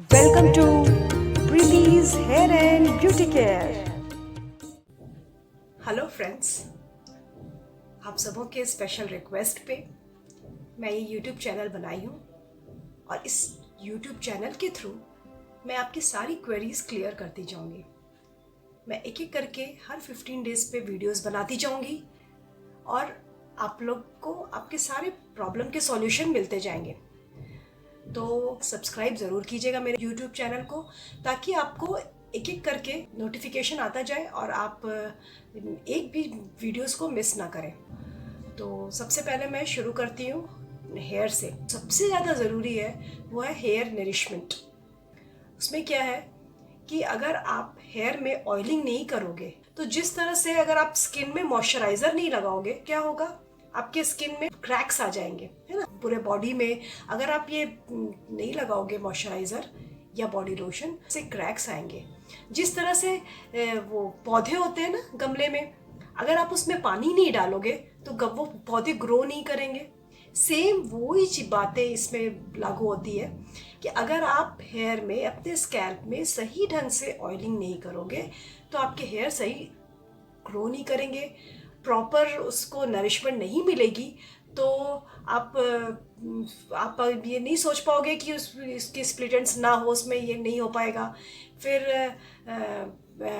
Welcome to Preeti's Hair and Beauty Care. Hello friends, आप सबों के स्पेशल रिक्वेस्ट पे मैं ये यूट्यूब चैनल बनाई हूँ और इस यूट्यूब चैनल के थ्रू मैं आपकी सारी क्वेरीज क्लियर करती जाऊँगी। मैं एक एक करके हर 15 डेज़ पे वीडियोस बनाती जाऊँगी और आप लोग को आपके सारे प्रॉब्लम के सॉल्यूशन मिलते जाएंगे। तो सब्सक्राइब ज़रूर कीजिएगा मेरे यूट्यूब चैनल को, ताकि आपको एक एक करके नोटिफिकेशन आता जाए और आप एक भी वीडियोस को मिस ना करें। तो सबसे पहले मैं शुरू करती हूँ हेयर से। सबसे ज़्यादा ज़रूरी है वो है हेयर नरिशमेंट। उसमें क्या है कि अगर आप हेयर में ऑयलिंग नहीं करोगे तो जिस तरह से अगर आप स्किन में मॉइस्चराइज़र नहीं लगाओगे, क्या होगा, आपके स्किन में क्रैक्स आ जाएंगे, है ना। पूरे बॉडी में अगर आप ये नहीं लगाओगे मॉइस्चराइज़र या बॉडी लोशन से क्रैक्स आएंगे। जिस तरह से वो पौधे होते हैं ना गमले में, अगर आप उसमें पानी नहीं डालोगे तो वो पौधे ग्रो नहीं करेंगे। सेम वही बातें इसमें लागू होती है कि अगर आप हेयर में अपने स्कैल्प में सही ढंग से ऑयलिंग नहीं करोगे तो आपके हेयर सही ग्रो नहीं करेंगे, प्रॉपर उसको नरिशमेंट नहीं मिलेगी। तो आप ये नहीं सोच पाओगे कि इसके स्प्लिट एंड्स ना हो, उसमें ये नहीं हो पाएगा। फिर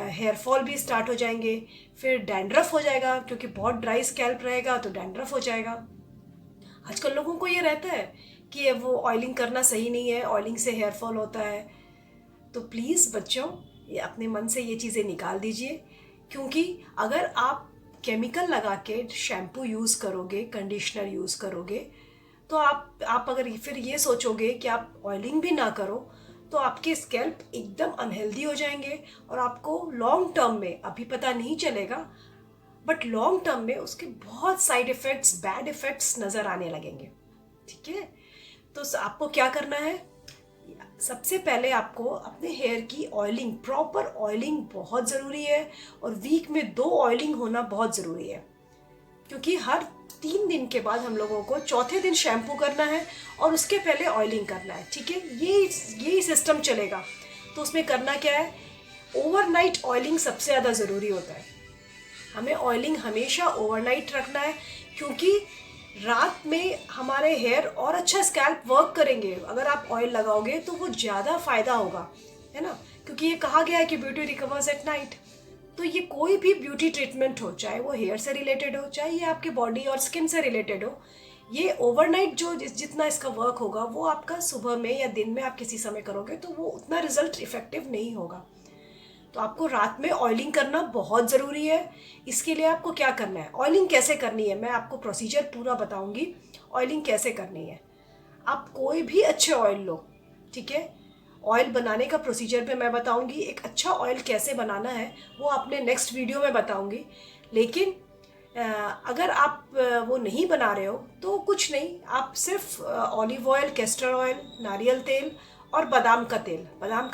हेयर फॉल भी स्टार्ट हो जाएंगे, फिर डैंड्रफ हो जाएगा, क्योंकि बहुत ड्राई स्कैल्प रहेगा तो डैंड्रफ हो जाएगा। आजकल लोगों को ये रहता है कि वो ऑयलिंग करना सही नहीं है, ऑयलिंग से हेयर फॉल होता है। तो प्लीज़ बच्चों, ये अपने मन से ये चीज़ें निकाल दीजिए, क्योंकि अगर आप केमिकल लगा के शैम्पू यूज़ करोगे, कंडीशनर यूज़ करोगे, तो आप अगर फिर ये सोचोगे कि आप ऑयलिंग भी ना करो तो आपके स्कैल्प एकदम अनहेल्दी हो जाएंगे और आपको लॉन्ग टर्म में, अभी पता नहीं चलेगा, बट लॉन्ग टर्म में उसके बहुत साइड इफ़ेक्ट्स, बैड इफ़ेक्ट्स नज़र आने लगेंगे। ठीक है, तो आपको क्या करना है, सबसे पहले आपको अपने हेयर की ऑयलिंग, प्रॉपर ऑयलिंग बहुत ज़रूरी है और वीक में 2 ऑयलिंग होना बहुत ज़रूरी है, क्योंकि हर 3 दिन के बाद हम लोगों को चौथे दिन शैम्पू करना है और उसके पहले ऑयलिंग करना है। ठीक है, यही सिस्टम चलेगा। तो उसमें करना क्या है, ओवरनाइट ऑयलिंग सबसे ज़्यादा ज़रूरी होता है। हमें ऑयलिंग हमेशा ओवरनाइट रखना है, क्योंकि रात में हमारे हेयर और अच्छा स्कैल्प वर्क करेंगे। अगर आप ऑयल लगाओगे तो वो ज़्यादा फ़ायदा होगा, है ना, क्योंकि ये कहा गया है कि ब्यूटी रिकवर्स एट नाइट। तो ये कोई भी ब्यूटी ट्रीटमेंट हो, चाहे वो हेयर से रिलेटेड हो, चाहे ये आपके बॉडी और स्किन से रिलेटेड हो, ये ओवरनाइट जो जितना इसका वर्क होगा वो आपका सुबह में या दिन में आप किसी समय करोगे तो वो उतना रिजल्ट इफेक्टिव नहीं होगा। तो आपको रात में ऑयलिंग करना बहुत ज़रूरी है। इसके लिए आपको क्या करना है, ऑयलिंग कैसे करनी है, मैं आपको प्रोसीजर पूरा बताऊंगी ऑयलिंग कैसे करनी है। आप कोई भी अच्छे ऑयल लो, ठीक है, ऑयल बनाने का प्रोसीजर पे मैं बताऊंगी। एक अच्छा ऑयल कैसे बनाना है वो आपने नेक्स्ट वीडियो में बताऊंगी। लेकिन अगर आप वो नहीं बना रहे हो तो कुछ नहीं, आप सिर्फ ऑलिव ऑयल, कैस्टर ऑयल, नारियल तेल और बादाम का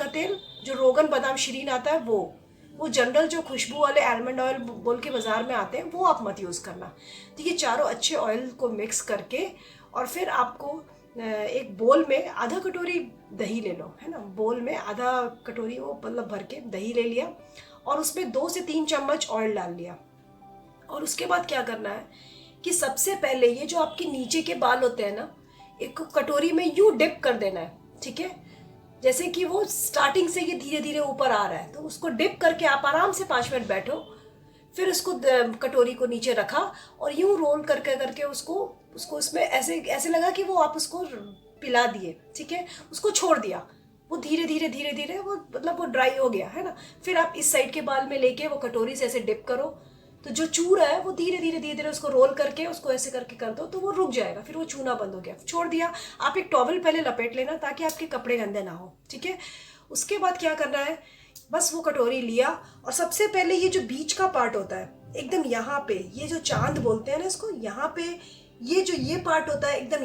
तेल जो रोगन बादाम शिरीन आता है वो जनरल जो खुशबू वाले आलमंड ऑयल बोल के बाज़ार में आते हैं वो आप मत यूज़ करना। तो ये चारों अच्छे ऑयल को मिक्स करके और फिर आपको एक बोल में आधा कटोरी दही ले लो, है ना, बोल में आधा कटोरी वो मतलब भर के दही ले लिया और उसमें 2 से 3 चम्मच ऑयल डाल लिया। और उसके बाद क्या करना है कि सबसे पहले ये जो आपके नीचे के बाल होते हैं ना, एक कटोरी में यूँ डिप कर देना है। ठीक है, जैसे कि वो स्टार्टिंग से ये धीरे धीरे ऊपर आ रहा है, तो उसको डिप करके आप आराम से 5 मिनट बैठो, फिर उसको कटोरी को नीचे रखा और यूं रोल करके करके उसको उसमें ऐसे लगा कि वो आप उसको पिला दिए। ठीक है, उसको छोड़ दिया, वो धीरे धीरे वो मतलब वो ड्राई हो गया, है ना। फिर आप इस साइड के बाल में लेके वो कटोरी से ऐसे डिप करो, तो जो चू रहा है वो धीरे धीरे उसको रोल करके उसको ऐसे करके कर दो तो वो रुक जाएगा, फिर वो चूना बंद हो गया, छोड़ दिया। आप एक टॉवल पहले लपेट लेना ताकि आपके कपड़े गंदे ना हो। ठीक है, उसके बाद क्या करना है, बस वो कटोरी लिया और सबसे पहले ये जो बीच का पार्ट होता है एकदम यहाँ पे, ये जो चांद बोलते हैं ना इसको, यहाँ पे ये पार्ट होता है एकदम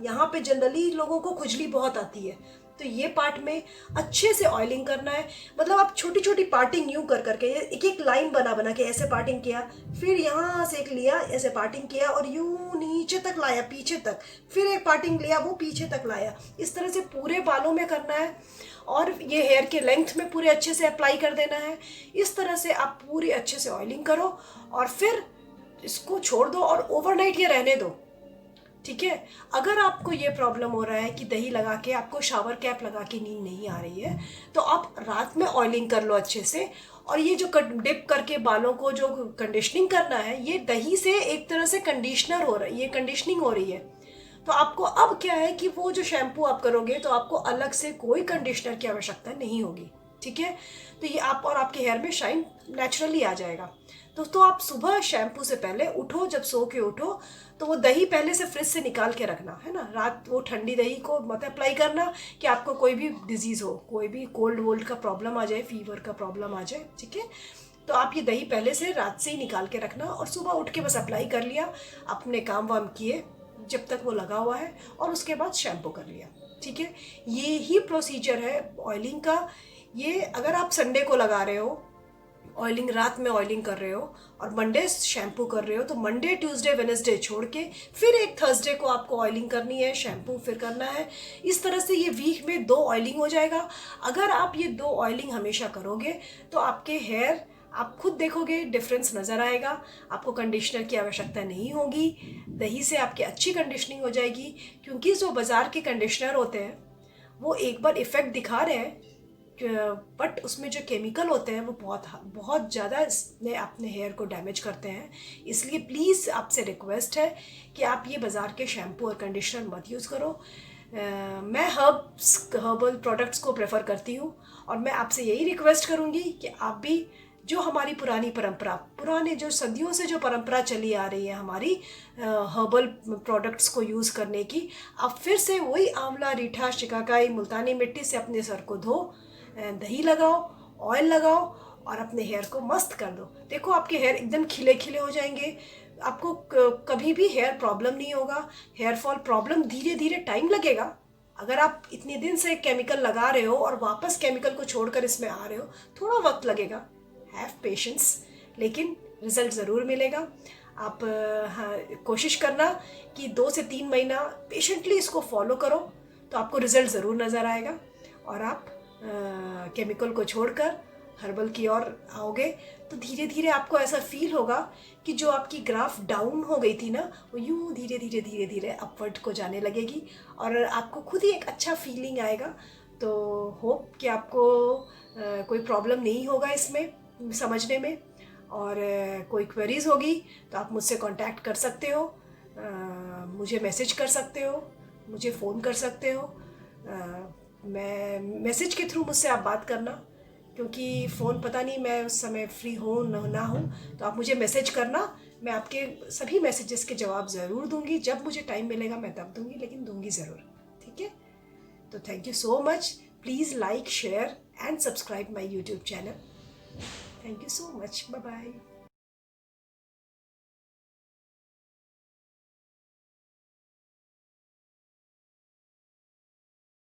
यहाँ पे जनरली लोगों को खुजली बहुत आती है, तो ये पार्ट में अच्छे से ऑयलिंग करना है। मतलब आप छोटी छोटी पार्टिंग यूँ कर करके एक एक लाइन बना के ऐसे पार्टिंग किया, फिर यहाँ से एक लिया ऐसे पार्टिंग किया और यूँ नीचे तक लाया पीछे तक, फिर एक पार्टिंग लिया वो पीछे तक लाया, इस तरह से पूरे बालों में करना है। और ये हेयर के लेंथ में पूरे अच्छे से अप्लाई कर देना है। इस तरह से आप पूरी अच्छे से ऑयलिंग करो और फिर इसको छोड़ दो और ओवरनाइट ये रहने दो, ठीक है। अगर आपको ये प्रॉब्लम हो रहा है कि दही लगा के आपको शावर कैप लगा के नींद नहीं आ रही है, तो आप रात में ऑयलिंग कर लो अच्छे से। और ये जो डिप करके बालों को जो कंडीशनिंग करना है, ये दही से एक तरह से कंडीशनर हो रहा है, ये कंडीशनिंग हो रही है। तो आपको अब क्या है कि वो जो शैम्पू आप करोगे तो आपको अलग से कोई कंडीशनर की आवश्यकता नहीं होगी, ठीक है। तो ये आप और आपके हेयर में शाइन नेचुरली आ जाएगा। दोस्तों, आप सुबह शैम्पू से पहले उठो, जब सो के उठो तो वो दही पहले से फ्रिज से निकाल के रखना है ना। रात वो ठंडी दही को मत अप्लाई करना कि आपको कोई भी डिजीज़ हो, कोई भी कोल्ड वोल्ड का प्रॉब्लम आ जाए, फीवर का प्रॉब्लम आ जाए, ठीक है। तो आप ये दही पहले से रात से ही निकाल के रखना और सुबह उठ के बस अप्लाई कर लिया, अपने काम वाम किए जब तक वो लगा हुआ है, और उसके बाद शैम्पू कर लिया, ठीक है। ये ही प्रोसीजर है ऑयलिंग का। ये अगर आप संडे को लगा रहे हो ऑयलिंग, रात में ऑयलिंग कर रहे हो और मंडे शैम्पू कर रहे हो, तो मंडे ट्यूसडे वेडनेसडे छोड़ के फिर एक थर्सडे को आपको ऑयलिंग करनी है, शैम्पू फिर करना है। इस तरह से ये वीक में 2 ऑयलिंग हो जाएगा। अगर आप ये 2 ऑयलिंग हमेशा करोगे तो आपके हेयर, आप खुद देखोगे डिफरेंस नज़र आएगा। आपको कंडीशनर की आवश्यकता नहीं होगी, दही से आपकी अच्छी कंडीशनिंग हो जाएगी। क्योंकि जो बाज़ार के कंडीशनर होते हैं वो एक बार इफ़ेक्ट दिखा रहे हैं, बट उसमें जो केमिकल होते हैं वो बहुत ज़्यादा इसमें अपने हेयर को डैमेज करते हैं। इसलिए प्लीज़ आपसे रिक्वेस्ट है कि आप ये बाज़ार के शैम्पू और कंडीशनर मत यूज़ करो। मैं हर्बल प्रोडक्ट्स को प्रेफर करती हूँ और मैं आपसे यही रिक्वेस्ट करूँगी कि आप भी जो हमारी पुरानी परंपरा, पुराने जो सदियों से जो परंपरा चली आ रही है हमारी हर्बल प्रोडक्ट्स को यूज़ करने की, आप फिर से वही आंवला, रीठा, शिकाकाई, मुल्तानी मिट्टी से अपने सर को धो, दही लगाओ, ऑयल लगाओ और अपने हेयर को मस्त कर दो। देखो आपके हेयर एकदम खिले खिले हो जाएंगे। आपको कभी भी हेयर प्रॉब्लम नहीं होगा। हेयर फॉल प्रॉब्लम धीरे धीरे टाइम लगेगा। अगर आप इतने दिन से केमिकल लगा रहे हो और वापस केमिकल को छोड़कर इसमें आ रहे हो, थोड़ा वक्त लगेगा, हैव पेशेंस, लेकिन रिजल्ट ज़रूर मिलेगा। आप हाँ, कोशिश करना कि 2 से 3 महीना पेशेंटली इसको फॉलो करो तो आपको रिजल्ट ज़रूर नज़र आएगा और आप केमिकल को छोड़कर हर्बल की ओर आओगे तो धीरे धीरे आपको ऐसा फील होगा कि जो आपकी ग्राफ डाउन हो गई थी ना, वो यूँ धीरे धीरे धीरे धीरे अपवर्ड को जाने लगेगी और आपको खुद ही एक अच्छा फीलिंग आएगा। तो होप कि आपको कोई प्रॉब्लम नहीं होगा इसमें समझने में, और कोई क्वेरीज़ होगी तो आप मुझसे कांटेक्ट कर सकते हो, मुझे मैसेज कर सकते हो, मुझे फ़ोन कर सकते हो। मैं मैसेज के थ्रू मुझसे आप बात करना, क्योंकि फ़ोन पता नहीं मैं उस समय फ्री हूँ ना हूँ, तो आप मुझे मैसेज करना। मैं आपके सभी मैसेजेस के जवाब ज़रूर दूँगी, जब मुझे टाइम मिलेगा मैं तब दूँगी, लेकिन दूँगी ज़रूर, ठीक है। तो thank you so much. Please like, share and subscribe my YouTube channel. Thank you so much. Bye bye.